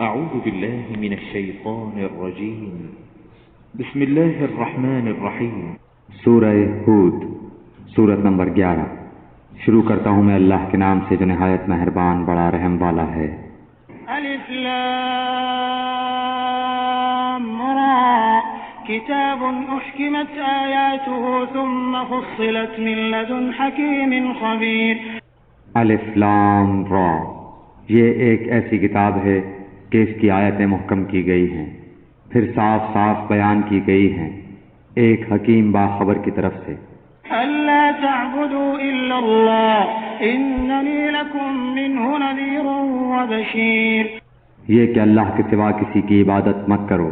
أعوذ بالله من الشيطان الرجيم. بسم الله الرحمن الرحيم. سورہ ہود، سورت نمبر 11۔ شروع کرتا ہوں میں اللہ کے نام سے جو نہایت مہربان بڑا رحم والا ہے۔ الف لام را کتاب احکمت آیاته ثم فصلت من لدن حکیم خبیر۔ الف لام را، یہ ایک ایسی کتاب ہے کہ اس کی آیتیں محکم کی گئی ہیں، پھر صاف صاف بیان کی گئی ہیں ایک حکیم باخبر کی طرف سے۔ الا تعبدوا الا اللہ اننی لکم منہ نذیر وبشیر۔ یہ کہ اللہ کے سوا کسی کی عبادت مت کرو،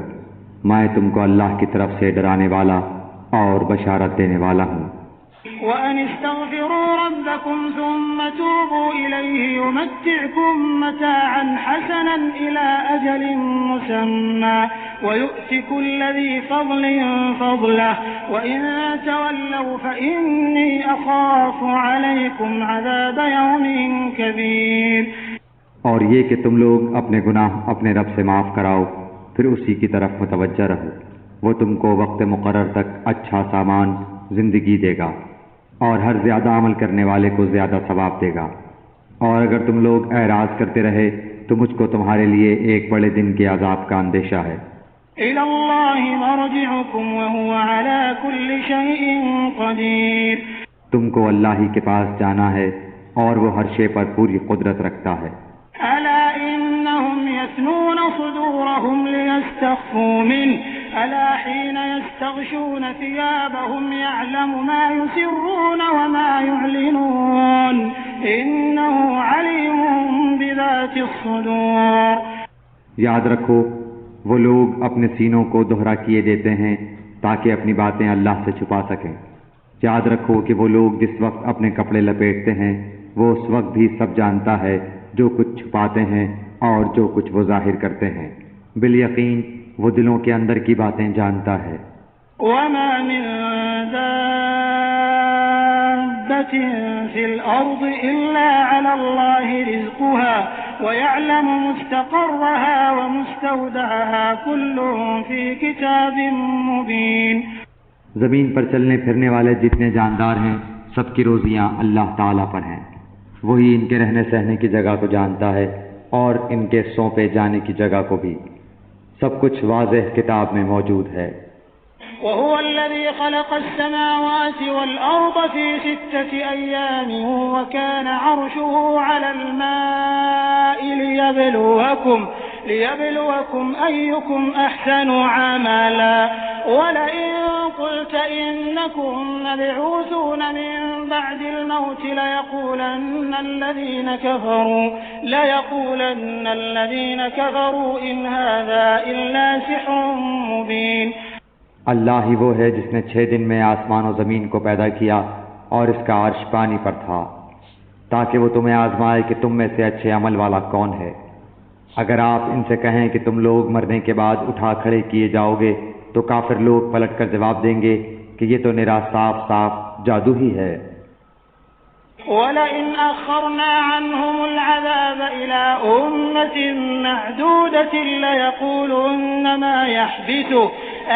میں تم کو اللہ کی طرف سے ڈرانے والا اور بشارت دینے والا ہوں۔ وَأَنِ اسْتَغْفِرُوا رَبَّكُمْ ثُمَّ تُوبُوا إِلَيْهِ يُمَتِّعْكُمْ مَتَاعًا حَسَنًا إِلَى أَجَلٍ مُّسَمًّى وَيُؤْتِ كُلَّ ذِي فَضْلٍ فَضْلَهُ وَإِن تَوَلَّوْا فَإِنِّي أَخَافُ عَلَيْكُمْ عَذَابَ يَوْمٍ كَبِيرٍ۔ اور یہ کہ تم لوگ اپنے گناہ اپنے رب سے معاف کراؤ، پھر اسی کی طرف متوجہ رہو، وہ تم کو وقت مقرر تک اچھا سامان زندگی دے گا اور ہر زیادہ عمل کرنے والے کو زیادہ ثواب دے گا۔ اور اگر تم لوگ اعراض کرتے رہے تو مجھ کو تمہارے لیے ایک بڑے دن کے عذاب کا اندیشہ ہے۔ إِلَى اللَّهِ مَرْجِعُكُمْ وَهُوَ عَلَى كُلِّ شَيْءٍ قَدِيرٌ۔ تم کو اللہ ہی کے پاس جانا ہے اور وہ ہر شے پر پوری قدرت رکھتا ہے۔ أَلَا إِنَّهُمْ يَثْنُونَ صُدُورَهُمْ لِيَسْتَخْفُوا مِنْهُ أَلَا حِينَ يَسْتَغْشُونَ ثِيَابَهُمْ يَعْلَمُ مَا يُسِرُّونَ وَمَا يُعْلِنُونَ إِنَّهُ عَلِيمٌ بِذَاتِ الصُّدُورِ۔ یاد رکھو وہ لوگ اپنے سینوں کو دوہرا کیے دیتے ہیں تاکہ اپنی باتیں اللہ سے چھپا سکیں۔ یاد رکھو کہ وہ لوگ جس وقت اپنے کپڑے لپیٹتے ہیں وہ اس وقت بھی سب جانتا ہے، جو کچھ چھپاتے ہیں اور جو کچھ وہ ظاہر کرتے ہیں۔ بالیقین وہ دلوں کے اندر کی باتیں جانتا ہے۔ وَمَا مِن دَابَّةٍ فِي الْأَرْضِ إِلَّا عَلَى اللَّهِ رِزْقُهَا وَيَعْلَمُ مُسْتَقَرَّهَا وَمُسْتَوْدَعَهَا كُلٌّ فِي كِتَابٍ مُّبِينٍ۔ زمین پر چلنے پھرنے والے جتنے جاندار ہیں سب کی روزیاں اللہ تعالیٰ پر ہیں، وہی ان کے رہنے سہنے کی جگہ کو جانتا ہے اور ان کے سونپے جانے کی جگہ کو بھی، سب کچھ واضح کتاب میں موجود ہے۔ وَهُوَ الَّذِي خَلَقَ السَّمَاوَاتِ وَالْأَرْضَ فِي 6 أَيَّامٍ وَكَانَ عَرْشُهُ عَلَى الْمَاءِ لِيَبْلُوَكُمْ أَيُّكُمْ أَحْسَنُ عَمَلًا وَلَئِن قُلْتَ إِنَّكُمْ مَبْعُوثُونَ مِن بَعْدِ الْمَوْتِ لَيَقُولَنَّ الَّذِينَ كَفَرُوا إِنْ هَذَا إِلَّا سِحْرٌ مُّبِينٌ۔ اللہ ہی وہ ہے جس نے 6 دن میں آسمان و زمین کو پیدا کیا اور اس کا عرش پانی پر تھا تاکہ وہ تمہیں آزمائے کہ تم میں سے اچھے عمل والا کون ہے۔ اگر آپ ان سے کہیں کہ تم لوگ مرنے کے بعد اٹھا کھڑے کیے جاؤ گے تو کافر لوگ پلٹ کر جواب دیں گے کہ یہ تو نرا صاف صاف جادو ہی ہے۔ وَلَئِنْ أَخَّرْنَا عَنْهُمُ الْعَذَابَ إِلَىٰ أُمَّةٍ مَّعْدُودَةٍ لَّيَقُولُنَّ مَا يَحْبِسُهُ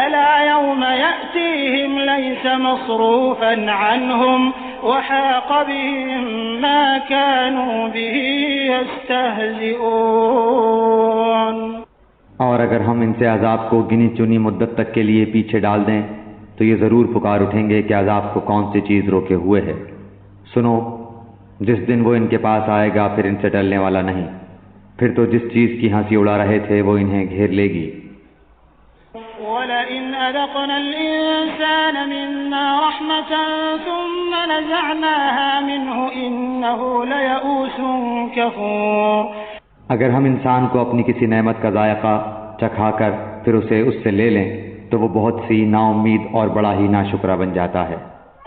أَلَا يَوْمَ يَأْتِيهِمْ لَيْسَ مَصْرُوفًا عَنْهُمْ وَحَاقَ بِهِم مَّا كَانُوا بِهِ يَسْتَهْزِئُونَ۔ اور اگر ہم ان سے عذاب کو گنی چنی مدت تک کے لیے پیچھے ڈال دیں تو یہ ضرور پکار اٹھیں گے کہ عذاب کو کون سی چیز روکے ہوئے ہے۔ سنو، جس دن وہ ان کے پاس آئے گا پھر ان سے ٹلنے والا نہیں، پھر تو جس چیز کی ہنسی اڑا رہے تھے وہ انہیں گھیر لے گی۔ وَلَئِنْ أَذَقْنَا الْإِنسَانَ مِنَّا رَحْمَةً ثُمَّ نَزَعْنَاهَا مِنْهُ إِنَّهُ لَيَئُوسٌ كَفُورٌ۔ اگر ہم انسان کو اپنی کسی نعمت کا ذائقہ چکھا کر پھر اسے اس سے لے لیں تو وہ بہت سی نا امید اور بڑا ہی ناشکرا بن جاتا ہے۔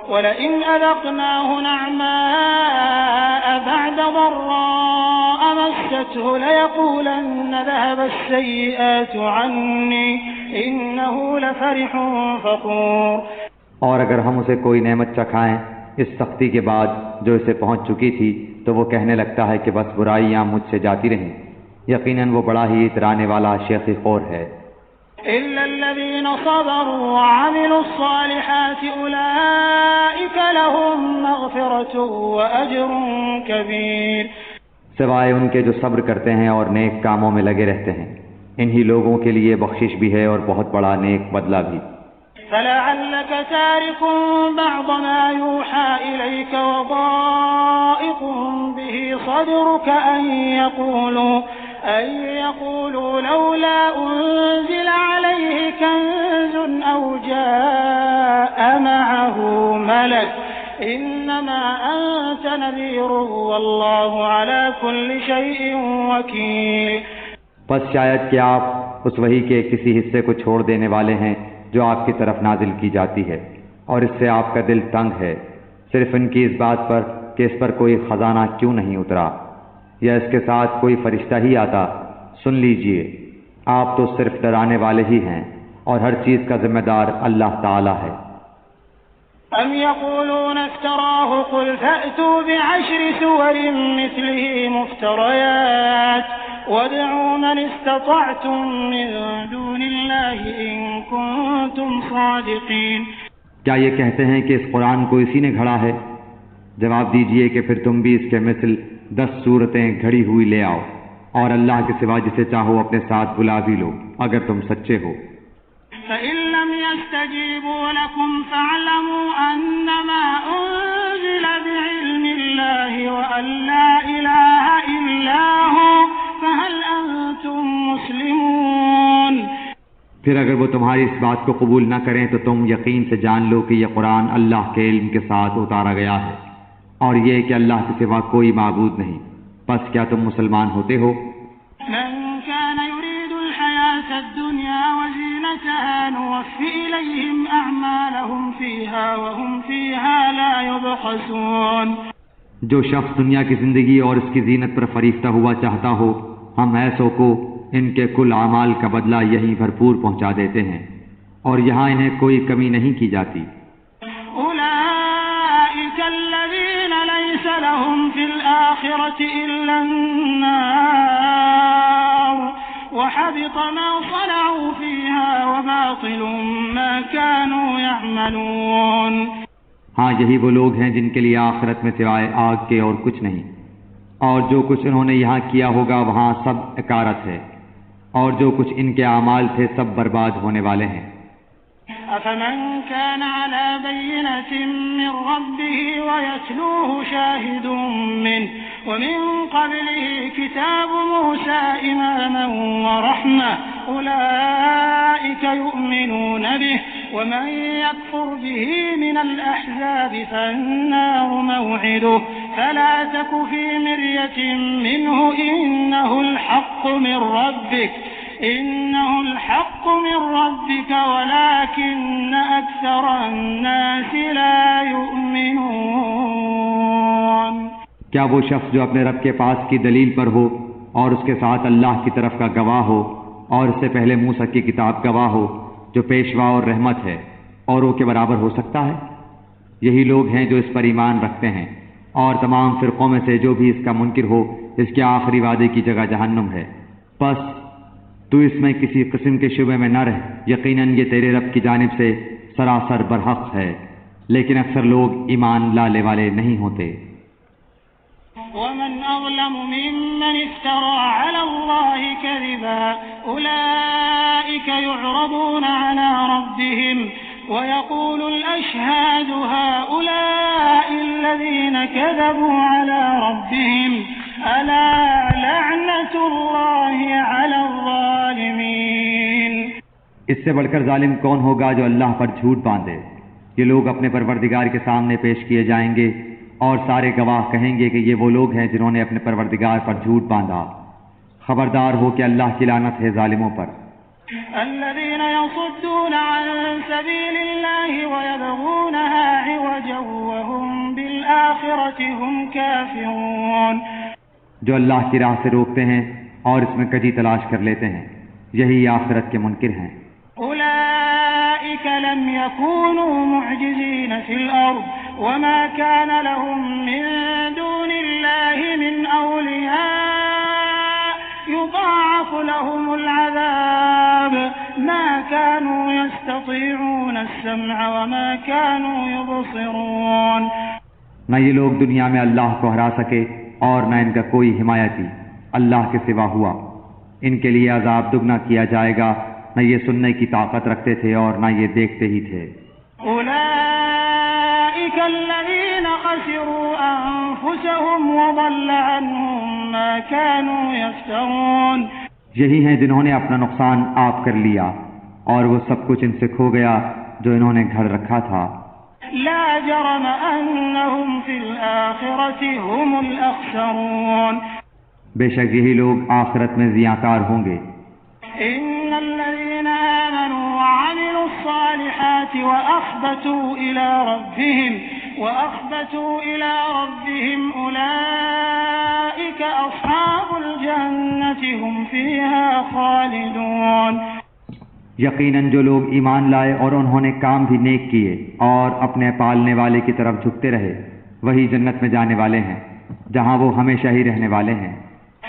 وَلَئِنْ أَذَقْنَاهُ نَعْمَاءَ بَعْدَ ضَرَّاءَ مَسَّتْهُ لَيَقُولَنَّ ذَهَبَ السَّيِّئَاتُ عَنِّي إِنَّهُ لَفَرِحٌ فَخُورٌ۔ اور اگر ہم اسے کوئی نعمت چکھائیں اس سختی کے بعد جو اسے پہنچ چکی تھی تو وہ کہنے لگتا ہے کہ بس برائیاں مجھ سے جاتی رہیں، یقیناً وہ بڑا ہی اترانے والا شیخی خور ہے۔ إلا الذين صبروا وعملوا الصالحات أولئك لهم مغفرة وأجر كبير، سوائے ان کے جو صبر کرتے ہیں اور نیک کاموں میں لگے رہتے ہیں، انہی لوگوں کے لیے بخشش بھی ہے اور بہت بڑا نیک بدلہ بھی۔ فلعلك تارك بعض ما يوحى إليك وضائق به صدرك أن يقولوا لولا أنزل عليه كنز أو جاء معه ملك إنما أنت نذير والله على كل شيء وكيل۔ بس شاید کہ آپ اس وحی کے کسی حصے کو چھوڑ دینے والے ہیں جو آپ کی طرف نازل کی جاتی ہے، اور اس سے آپ کا دل تنگ ہے، صرف ان کی اس بات پر کہ اس پر کوئی خزانہ کیوں نہیں اترا یا اس کے ساتھ کوئی فرشتہ ہی آتا۔ سن لیجئے، آپ تو صرف ڈرانے والے ہی ہیں اور ہر چیز کا ذمہ دار اللہ تعالی ہے۔ أم يقولون افتراه قل فأتوا بعشر سور مثله مفتريات وادعوا من استطعتم من دون الله إن كنتم صادقين۔ کیا یہ کہتے ہیں کہ اس قرآن کو اسی نے گھڑا ہے؟ جواب دیجئے کہ پھر تم بھی اس کے مثل 10 صورتیں گھڑی ہوئی لے آؤ، اور اللہ کے سوا جسے چاہو اپنے ساتھ بلا بھی لو اگر تم سچے ہو۔ فإن لم يستجيبوا لكم فاعلموا أنما أنزل بعلم الله وأن لا إله إلا هو فهل أنتم مسلمون۔ پھر اگر وہ تمہاری اس بات کو قبول نہ کریں تو تم یقین سے جان لو کہ یہ قرآن اللہ کے علم کے ساتھ اتارا گیا ہے، اور یہ کہ اللہ کے سوا کوئی معبود نہیں، پس کیا تم مسلمان ہوتے ہو؟ من كان يريد الحياة الدنيا وزينتها نوفي إليهم أعمالهم فيها وهم فيها لا يبخسون۔ جو شخص دنیا کی زندگی اور اس کی زینت پر فریفتہ ہوا چاہتا ہو، ہم ایسوں کو ان کے کل اعمال کا بدلہ یہیں بھرپور پہنچا دیتے ہیں، اور یہاں انہیں کوئی کمی نہیں کی جاتی۔ أولئك الذين ليس لهم في الآخرة إلا النار وحبط ما صنعوا فيها وباطل ما كانوا يعملون۔ ہاں، یہی وہ لوگ ہیں جن کے لیے آخرت میں سوائے آگ کے اور کچھ نہیں، اور جو کچھ انہوں نے یہاں کیا ہوگا وہاں سب اکارت ہے، اور جو کچھ ان کے اعمال تھے سب برباد ہونے والے ہیں۔ أفمن كان على بينة من ربه ويتلوه شاهد منه ومن قبله كتاب موسى إماما ورحمة أولئك يؤمنون به ومن يكفر به من الأحزاب فالنار موعده فلا تك في مرية منه إنه الحق من ربك ولكن أكثر الناس لا يؤمنون۔ کیا وہ شخص جو اپنے رب کے پاس کی دلیل پر ہو اور اس کے ساتھ اللہ کی طرف کا گواہ ہو اور اس سے پہلے موسیٰ کی کتاب گواہ ہو جو پیشوا اور رحمت ہے، اوروں کے برابر ہو سکتا ہے؟ یہی لوگ ہیں جو اس پر ایمان رکھتے ہیں، اور تمام فرقوں میں سے جو بھی اس کا منکر ہو اس کے آخری وعدے کی جگہ جہنم ہے۔ پس تو اس میں کسی قسم کے شبے میں نہ رہ، یقیناً یہ تیرے رب کی جانب سے سراسر برحق ہے، لیکن اکثر لوگ ایمان لانے والے نہیں ہوتے۔ ومن أظلم ممن افترى على الله كذبا أولئك يعرضون على ربهم ويقول الأشهاد هؤلاء الذين كذبوا على ربهم ألا لعنة الله على الظالمين۔ اس سے بڑھ کر ظالم کون ہوگا جو اللہ پر جھوٹ باندھے؟ یہ لوگ اپنے پروردگار کے سامنے پیش کیے جائیں گے، اور سارے گواہ کہیں گے کہ یہ وہ لوگ ہیں جنہوں نے اپنے پروردگار پر جھوٹ باندھا۔ خبردار ہو کہ اللہ کی لعنت ہے ظالموں پر۔ الذين يصدون عن سبيل الله ويبغونها عوجا وهم بالآخرة هم كافرون۔ جو اللہ کی راہ سے روکتے ہیں اور اس میں کجی تلاش کر لیتے ہیں، یہی آخرت کے منکر ہیں۔ أولئك لم يكونوا معجزين في الأرض وما كان لهم من دون الله من أولياء يضاعف لهم العذاب ما كانوا يستطيعون السمع وما كانوا يبصرون۔ نہ یہ لوگ دنیا میں اللہ کو ہرا سکے اور نہ ان کا کوئی حمایتی اللہ کے سوا ہوا۔ ان کے لیے عذاب دگنا کیا جائے گا، نہ یہ سننے کی طاقت رکھتے تھے اور نہ یہ دیکھتے ہی تھے۔ أولئك الذين خسروا أنفسهم وضل عنهم ما كانوا يفترون۔ یہی ہیں جنہوں نے اپنا نقصان آپ کر لیا اور وہ سب کچھ ان سے کھو گیا جو انہوں نے گھڑ رکھا تھا۔ لا جرم أنهم في الآخرة هم الأخسرون۔ بے شک یہی لوگ آخرت میں ضیاءکار ہوں گے۔ إن الذين آمنوا وعملوا الصالحات وأخبتوا إلى ربهم أولئك أصحاب الجنة هم فيها خالدون۔ یقیناً جو لوگ ایمان لائے اور انہوں نے کام بھی نیک کیے اور اپنے پالنے والے کی طرف جھکتے رہے، وہی جنت میں جانے والے ہیں جہاں وہ ہمیشہ ہی رہنے والے ہیں۔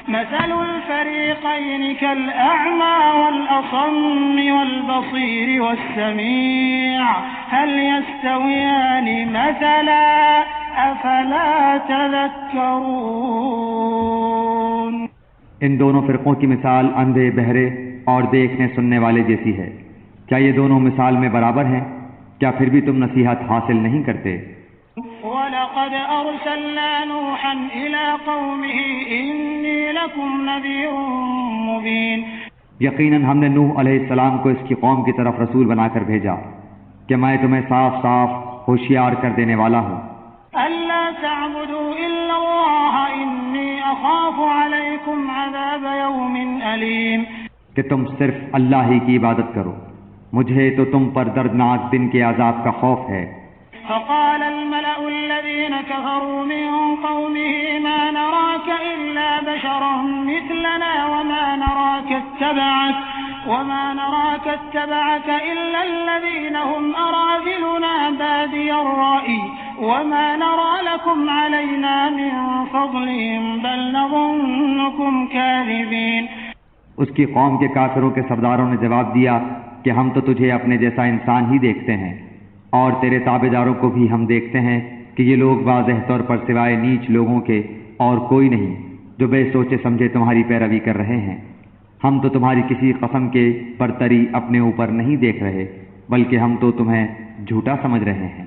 مثل الفريقين كالأعمى والأصم والبصير والسميع هل يستويان مثلا أفلا تذكرون۔ ان دونوں فرقوں کی مثال اندھے، بہرے اور دیکھنے سننے والے جیسی ہے، کیا یہ دونوں مثال میں برابر ہیں؟ کیا پھر بھی تم نصیحت حاصل نہیں کرتے؟ وَلَقَدْ أَرْسَلْنَا نُوحًا إِلَىٰ قَوْمِهِ إِنِّي لَكُمْ نَذِيرٌ مُّبِينٌ۔ یقیناً ہم نے نوح علیہ السلام کو اس کی قوم کی طرف رسول بنا کر بھیجا کہ میں تمہیں صاف صاف ہوشیار کر دینے والا ہوں۔ أَلَّا تَعْبُدُوا إِلَّا اللَّهَ إِنِّي أَخَافُ عَلَيْكُمْ عَذَابَ يَوْمٍ أَلِيمٍ۔ کہ تم صرف اللہ ہی کی عبادت کرو، مجھے تو تم پر دردناک دن کے عذاب کا خوف ہے۔ فقال الملأ الذين كفروا من قومه ما نراك إلا بشرا مثلنا وما نراك اتبعك إلا الذين هم أراذلنا بادي الرأي وما نرى لكم علينا من فضل بل نظنكم كاذبين۔ اس کی قوم کے کافروں کے سرداروں نے جواب دیا کہ ہم تو تجھے اپنے جیسا انسان ہی دیکھتے ہیں اور تیرے تابعداروں کو بھی ہم دیکھتے ہیں کہ یہ لوگ واضح طور پر سوائے نیچ لوگوں کے اور کوئی نہیں جو بے سوچے سمجھے تمہاری پیروی کر رہے ہیں۔ ہم تو تمہاری کسی قسم کے برتری اپنے اوپر نہیں دیکھ رہے بلکہ ہم تو تمہیں جھوٹا سمجھ رہے ہیں۔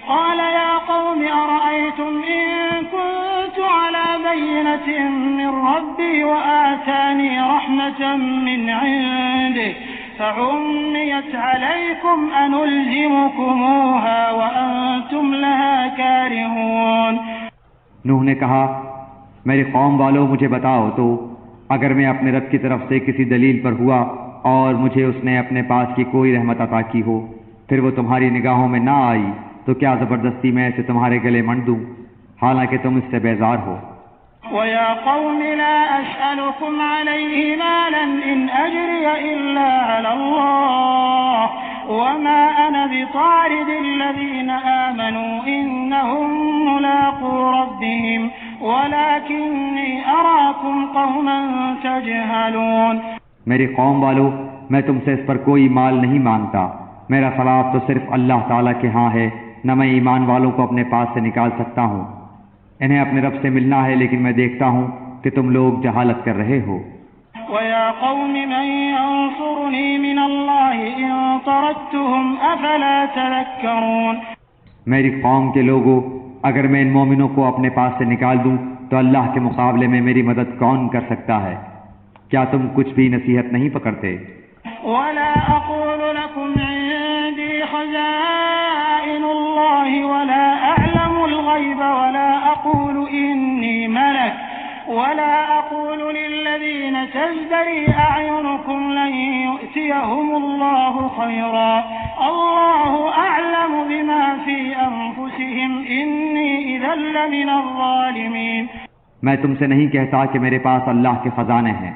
قال يا قوم أرأيتم إن كنت على بينة من ربي وآتاني رحمة من عنده فعميت عليكم أنلزمكموها وأنتم لها كارهون۔ نوح نے کہا میری قوم والو مجھے بتاؤ تو اگر میں اپنے رب کی طرف سے کسی دلیل پر ہوا اور مجھے اس نے اپنے پاس کی کوئی رحمت عطا کی ہو پھر وہ تمہاری نگاہوں میں نہ آئی تو کیا زبردستی میں اسے تمہارے گلے منڈ دوں حالانکہ تم اس سے بیزار ہو۔ وَيَا قَوْمِ لَا أَسْأَلُكُمْ عَلَيْهِ مَالًا إِنْ أَجْرِيَ إِلَّا عَلَى اللَّهِ وَمَا أَنَا بِطَارِدِ الَّذِينَ آمَنُوا إِنَّهُمْ مُلَاقُو رَبِّهِمْ وَلَكِنِّي أَرَاكُمْ قَوْمًا تَجْهَلُونَ۔ میری قوم والو میں تم سے اس پر کوئی مال نہیں مانگتا، میرا ثواب تو صرف اللہ تعالیٰ کے ہاں ہے، نہ میں ایمان والوں کو اپنے پاس سے نکال سکتا ہوں۔ انہیں اپنے رب سے ملنا ہے لیکن میں دیکھتا ہوں کہ تم لوگ جہالت کر رہے ہو۔ وَيَا قَوْمِ مَن يَنصُرُنِي مِنَ اللَّهِ إِن طَرَدتُّهُمْ أَفَلَا تَذَكَّرُونَ۔ میری قوم کے لوگوں اگر میں ان مومنوں کو اپنے پاس سے نکال دوں تو اللہ کے مقابلے میں میری مدد کون کر سکتا ہے؟ کیا تم کچھ بھی نصیحت نہیں پکڑتے؟ وَلَا أَقُولُ لَكُمْ عِندِي خَزَائِنُ اللَّهِ وَلَا أَعْلَمُ الْغَيْبَ وَلَا أَقُولُ إِنِّي مَلَكٌ وَلَا أَقُولُ لِلَّذِينَ تَزْدَرِي أَعْيُنُكُمْ لَن يُؤْتِيَهُمُ اللَّهُ خَيْرًا اللَّهُ أَعْلَمُ بِمَا فِي أَنفُسِهِمْ إِنِّي إِذًا لَّمِنَ الظَّالِمِينَ۔ میں تم سے نہیں کہتا کہ میرے پاس اللہ کے خزانے ہیں،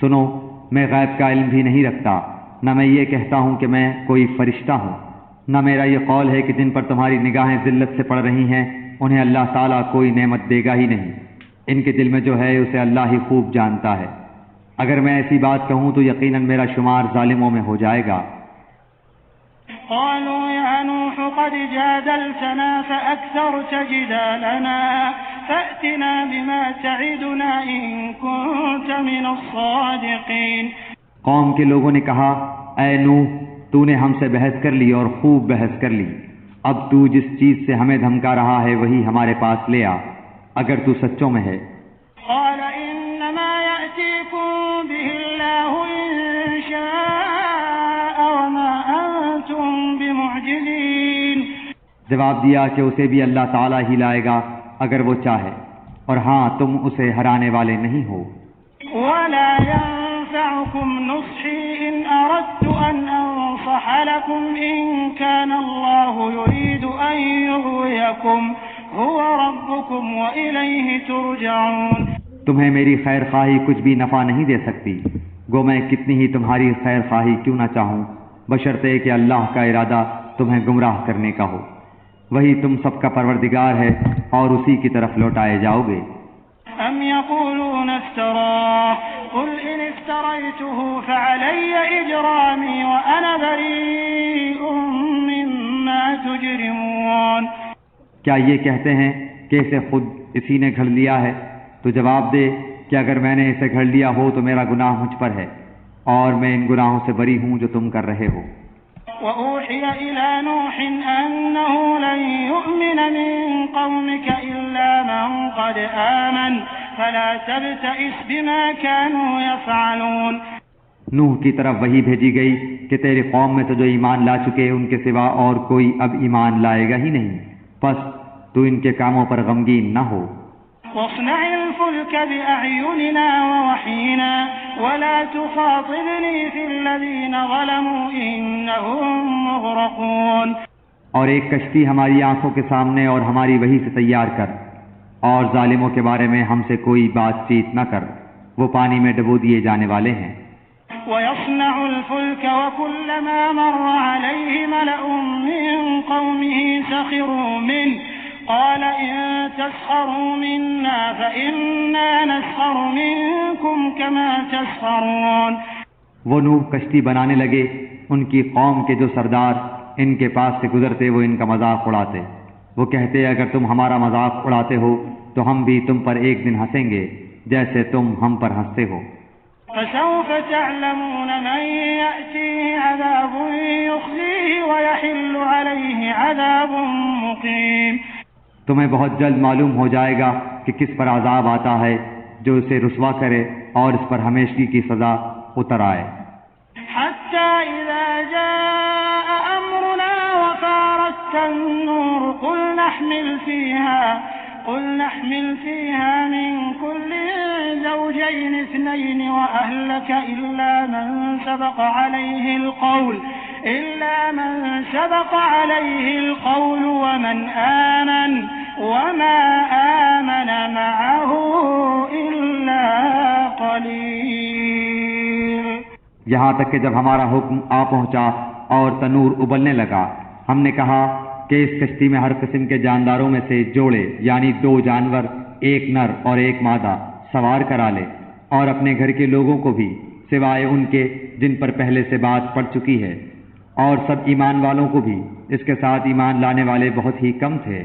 سنو میں غیب کا علم بھی نہیں رکھتا، نہ میں یہ کہتا ہوں کہ میں کوئی فرشتہ ہوں، نہ میرا یہ قول ہے کہ جن پر تمہاری نگاہیں ذلت سے پڑ رہی ہیں انہیں اللہ تعالیٰ کوئی نعمت دے گا ہی نہیں، ان کے دل میں جو ہے اسے اللہ ہی خوب جانتا ہے. اگر میں ایسی بات کہوں تو یقیناً میرا شمار ظالموں میں ہو جائے گا. قالوا يا نوح قد جادلتنا فأكثرت جدالنا فأتنا بما تعدنا إن كنت من الصادقين. قوم کے لوگوں نے کہا اے نوح تو نے ہم سے بحث کر لی اور خوب بحث کر لی. اب تو جس چیز سے ہمیں دھمکا رہا ہے وہی ہمارے پاس لے آ اگر تو سچوں میں ہے. قال إنما يأتيكم به الله إن شاء وما أنتم بمعجزين. جواب دیا کہ اسے بھی اللہ تعالیٰ ہی لائے گا اگر وہ چاہے، اور ہاں تم اسے ہرانے والے نہیں ہو. ولا ينفعكم نصحي إن أردت أن أنصح لكم إن كان الله يريد أن يغويكم هو ربكم وإليه ترجعون. تمہیں میری خیر خواہی کچھ بھی نفع نہیں دے سکتی، گو میں کتنی ہی تمہاری خیر خواہی کیوں نہ چاہوں، بشرطے کہ اللہ کا ارادہ تمہیں گمراہ کرنے کا ہو. وہی تم سب کا پروردگار ہے اور اسی کی طرف لوٹائے جاؤ گے. أم يقولون افتراه قل إن افتريته فعلي إجرامي وأنا بريء مما تجرمون. کیا یہ کہتے ہیں کہ اسے خود اسی نے گھڑ لیا ہے؟ تو جواب دے کہ اگر میں نے اسے گھڑ لیا ہو تو میرا گناہ مجھ پر ہے اور میں ان گناہوں سے بری ہوں جو تم کر رہے ہو. وأوحي إلى نوح أنه لن يؤمن من قومك إلا من قد آمن فلا تبتئس بما كانوا يفعلون. نوح کی طرف وحی بھیجی گئی کہ تیری قوم میں تو جو ایمان لا چکے ان کے سوا اور کوئی اب ایمان لائے گا ہی نہیں، پس تو ان کے کاموں پر غمگین نہ ہو. واصنع الفلك بأعيننا ووحينا ولا تخاطبني في الذين ظلموا إنهم مغرقون. اور ایک کشتی ہماری آنکھوں کے سامنے اور ہماری وحی سے تیار کر، اور ظالموں کے بارے میں ہم سے کوئی بات چیت نہ کر، وہ پانی میں ڈبو دیے جانے والے ہیں. ويصنع الفلك وكلما مر عليه ملأ من قومه سخروا منه قال إن تسخروا منا فإنا نسخر منكم كما تسخرون. وہ نوح کشتی بنانے لگے، ان کی قوم کے جو سردار ان کے پاس سے گزرتے وہ ان کا مذاق اڑاتے. وہ کہتے اگر تم ہمارا مذاق اڑاتے ہو تو ہم بھی تم پر ایک دن ہنسیں گے جیسے تم ہم پر ہنستے ہو. فسوف تعلمون من يأتيه عذاب يخزيه ويحل عليه عذاب مقيم. تمہیں بہت جلد معلوم ہو جائے گا کہ کس پر عذاب آتا ہے جو اسے رسوا کرے اور اس پر ہمیشگی کی سزا اتر آئے. حتى إذا جاء أمرنا وفارت النور قل نحمل فيها من كل زوجين اثنين وأهلك إلا من سبق عليه القول ومن آمن وما آمن معه إلا قليل. یہاں تک کہ جب ہمارا حکم آ پہنچا اور تنور ابلنے لگا، ہم نے کہا کہ اس کشتی میں ہر قسم کے جانداروں میں سے جوڑے یعنی 2 جانور، ایک نر اور ایک مادہ سوار کرا لے، اور اپنے گھر کے لوگوں کو بھی سوائے ان کے جن پر پہلے سے بات پڑ چکی ہے، اور سب ایمان والوں کو بھی، اس کے ساتھ ایمان لانے والے بہت ہی کم تھے.